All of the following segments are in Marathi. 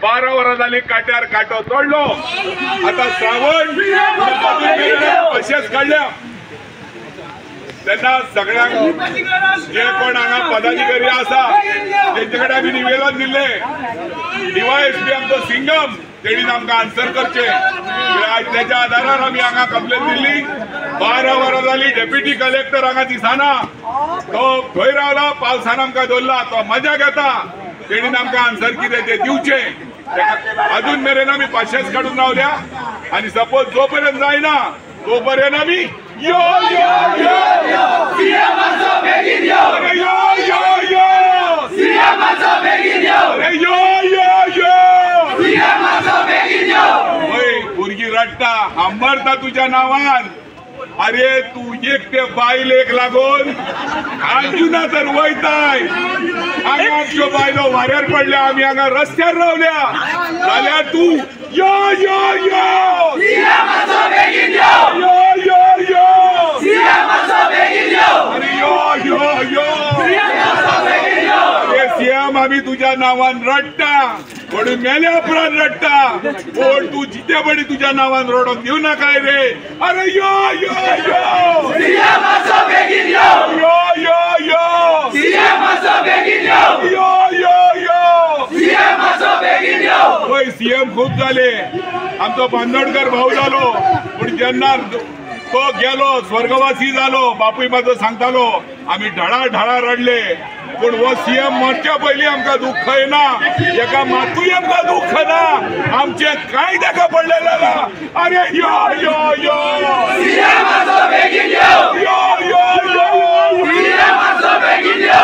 12 वरां जाली काट्यार काटो चोडलो आता श्रावण अशेंच काडल्या तेन्ना सगळ्यांक जे कोण हांगा पदाधिकारी आसा तेंचे कडेन आमी निवेदन दिल्ले डीवायएसपी आमचो सिंगम तेणीन आमकां आन्सर करचे आज त्याच्या आधारार आमी हांगा कंप्लेन दिल्ली 12 वरां जाली डेप्युटी कलेक्टर हांगा दिसना तो खंय रावला पावसान आमकां दवरला तो मजा घेता तेणीन आमकां आन्सर कितें ते दिवचे अजून मेरेन आमी पाशेंच काडून रावल्या आनी सपोज जो पर्यंत जायना तो पर्यंत आमी यो यो यो सीएमाचो बेगीन यो अरे यो यो यो सीएमाचो बेगीन यो अरे यो यो यो सीएमाचो बेगीन यो ओय भुरगीं रडटा हांबरता तुज्या नांवान अरे तू एकटे बायलेक लागून अंजुना तर वयताय हांगा आमच्यो बायलो वाऱ्यार पडल्या आमी हांगा रस्त्यार रावल्या जाल्यार तू यो यो यो सीएमाचो बेगीन यो यो यो यो सीएमाचो बेगीन यो अरे यो यो यो सीएमाचो बेगीन यो अरे सीएम आमी तुज्या नांवान रडटा कोण मेल्या उपरांत रडटा कोण तू जिते बडी तुज्या नांवान रडोंक दिवं नाकाय रे अरे यो यो यो सीएमाचो बेगीन यो यो यो यो सीएमाचो बेगीन यो यो यो यो सीएमाचो बेगीन यो होय सीएम खूप झाले आमचो बांदोडकर भाऊ जालो पण जेन्ना तो गेलो स्वर्गवासी जालो बापूय माझो सांगतालो आम्ही ढळा ढळा रडले पण वो सीएम मरच्या पयलीं आमकां दुःख येना एका मातूय आमकां दुःख ना आमचे कांय ताका पडलेले ना अरे यो यो यो सीएमाचो बेगीन यो यो यो यो सीएमाचो बेगीन यो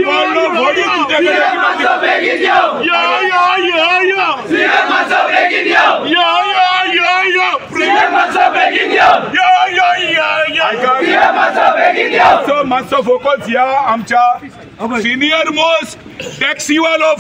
पडलो फोडी तुझ्याकडे सीएमाचो बेगीन यो यो यो यो यो सीएमाचो बेगीन यो यो यो यो यो सीएमाचो बेगीन यो यो यो यो यो सीएमाचो बेगीन यो मातसो फोकस ह्या आमच्या सिनियर मोस्ट टॅक्सीवालो